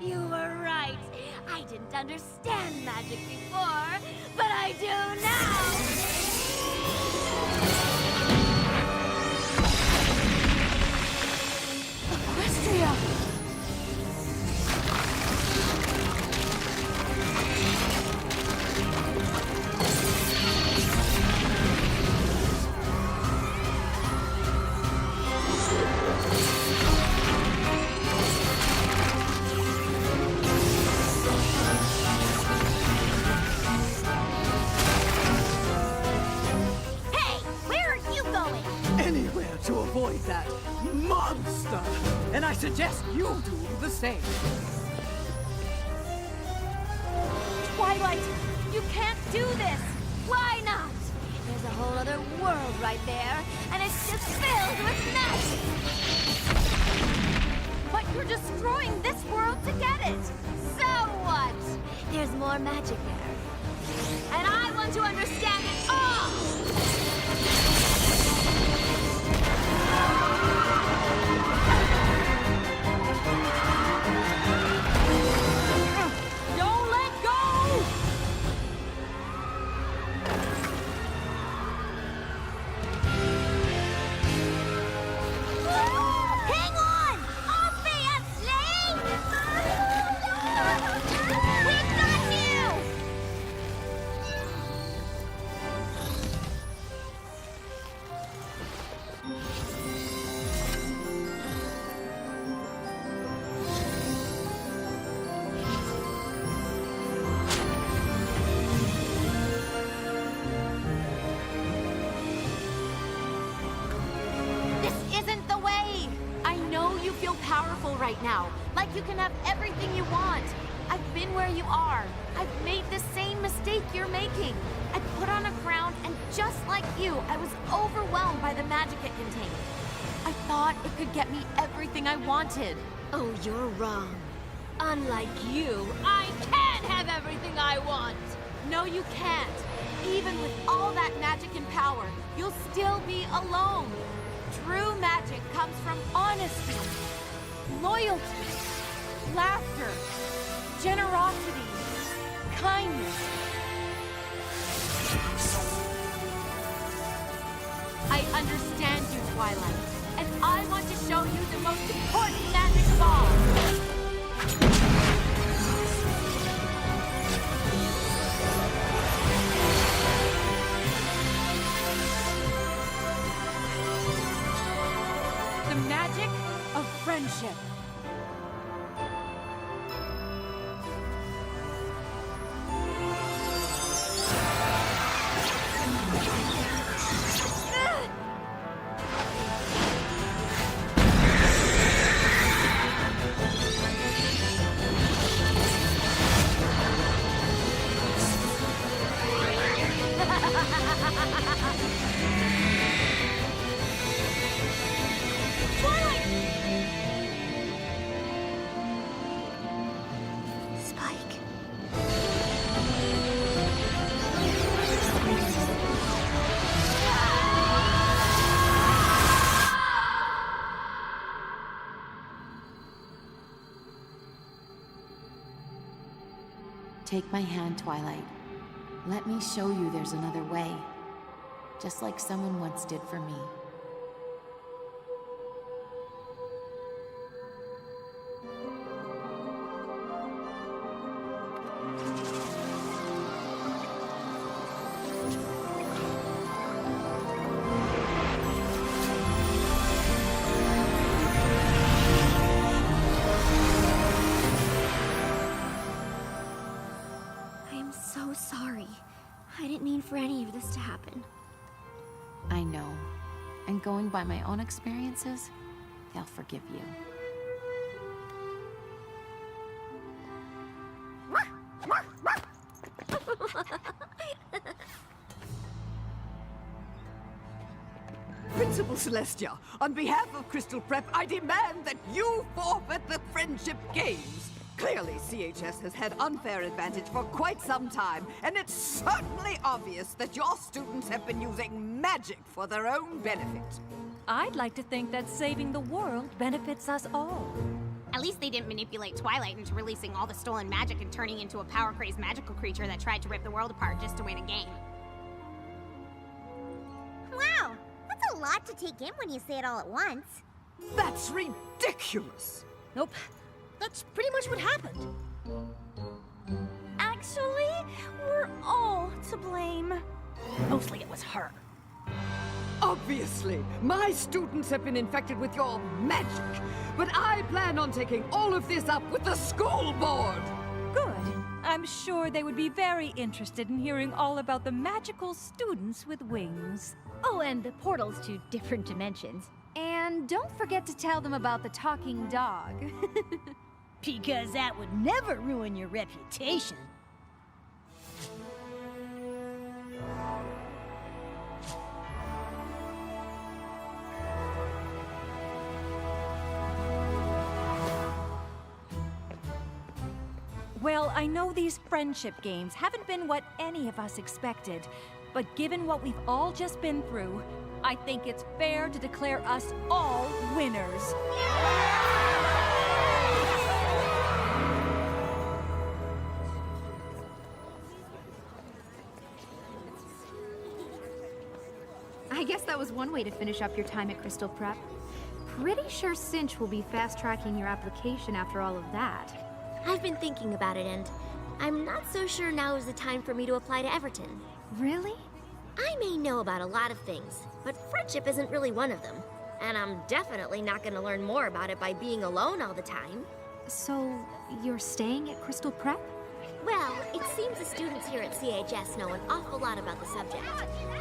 You were right. I didn't understand magic before, but I do now. Equestria! Hey, where are you going? Anywhere to avoid that monster. And I suggest you do the same. Twilight Twilight! You can't do this! Why not? There's a whole other world right there, and it's just filled with magic! But you're destroying this world to get it! So what? There's more magic there. And I want to understand it all! Don't let go! Hang on! Obviously! We've got you! This isn't the way! I know you feel powerful right now, like you can have everything you want. I've been where you are. I've made the same mistake you're making. I put on a crown, and just like you, I was overwhelmed by the magic it contained. I thought it could get me everything I wanted. Oh, you're wrong. Unlike you, I can have everything I want! No, you can't. Even with all that magic and power, you'll still be alone. True magic comes from honesty, loyalty, laughter, generosity, kindness. I understand you, Twilight, and I want to show you the most important magic of all. The magic of friendship. Spike. Take my hand, Twilight. Let me show you there's another way. Just like someone once did for me. I am so sorry. I didn't mean for any of this to happen. I know. And going by my own experiences, they'll forgive you. Principal Celestia, on behalf of Crystal Prep, I demand that you forfeit the Friendship Games. Clearly, CHS has had unfair advantage for quite some time, and it's certainly obvious that your students have been using magic for their own benefit. I'd like to think that saving the world benefits us all. At least they didn't manipulate Twilight into releasing all the stolen magic and turning into a power-crazed magical creature that tried to rip the world apart just to win a game. Wow, that's a lot to take in when you say it all at once. That's ridiculous! Nope. That's pretty much what happened. Actually, we're all to blame. Mostly it was her. Obviously, my students have been infected with your magic, but I plan on taking all of this up with the school board. Good. I'm sure they would be very interested in hearing all about the magical students with wings. Oh, and the portals to different dimensions. And don't forget to tell them about the talking dog. Because that would never ruin your reputation. I know these friendship games haven't been what any of us expected, but given what we've all just been through, I think it's fair to declare us all winners. I guess that was one way to finish up your time at Crystal Prep. Pretty sure Cinch will be fast-tracking your application after all of that. I've been thinking about it, and I'm not so sure now is the time for me to apply to Everton. Really? I may know about a lot of things, but friendship isn't really one of them. And I'm definitely not going to learn more about it by being alone all the time. So, you're staying at Crystal Prep? Well, it seems the students here at CHS know an awful lot about the subject.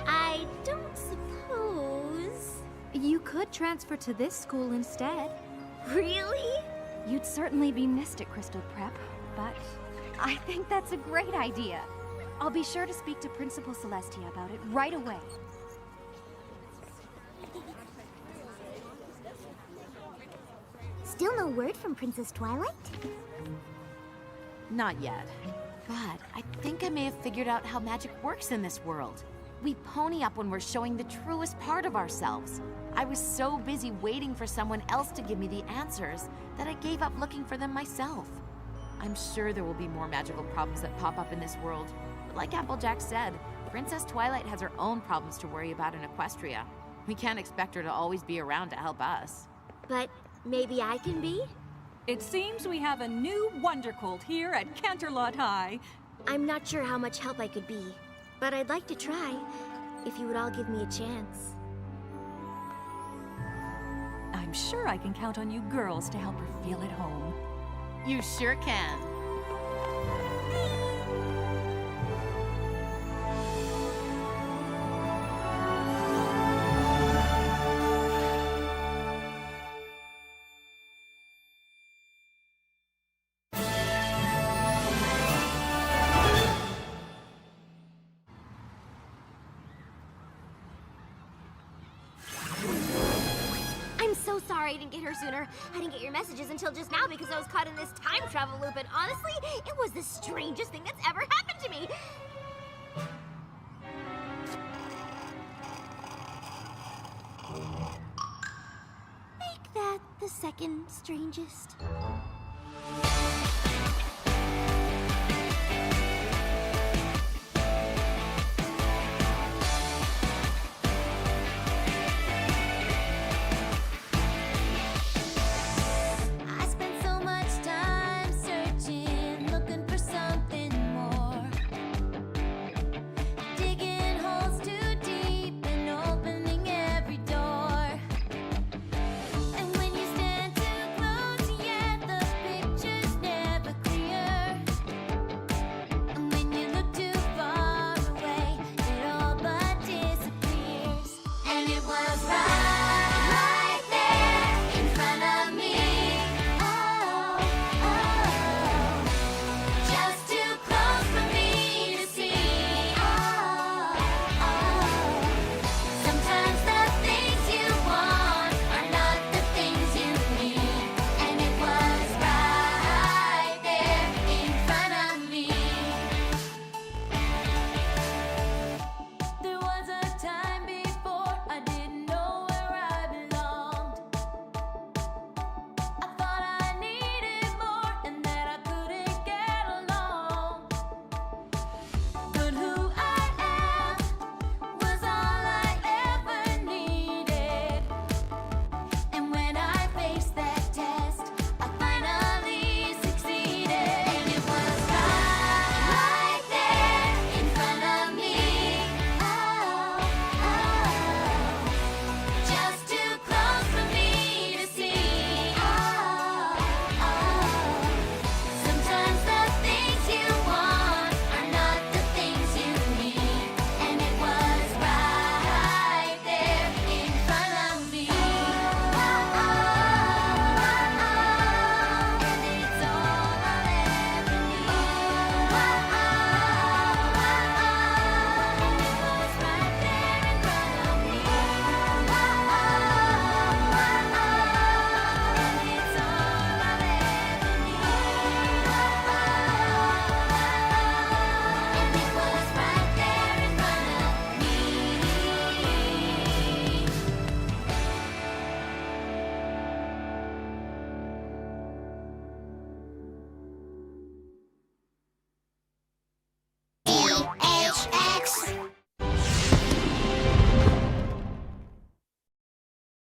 I don't suppose... You could transfer to this school instead. Really? You'd certainly be missed at Crystal Prep, but I think that's a great idea. I'll be sure to speak to Principal Celestia about it right away. Still no word from Princess Twilight? Not yet. But I think I may have figured out how magic works in this world. We pony up when we're showing the truest part of ourselves. I was so busy waiting for someone else to give me the answers that I gave up looking for them myself. I'm sure there will be more magical problems that pop up in this world. But like Applejack said, Princess Twilight has her own problems to worry about in Equestria. We can't expect her to always be around to help us. But maybe I can be? It seems we have a new Wondercolt here at Canterlot High. I'm not sure how much help I could be, but I'd like to try, if you would all give me a chance. I'm sure I can count on you girls to help her feel at home. You sure can. So sorry I didn't get her sooner. I didn't get your messages until just now because I was caught in this time travel loop, and honestly, it was the strangest thing that's ever happened to me. Make that the second strangest.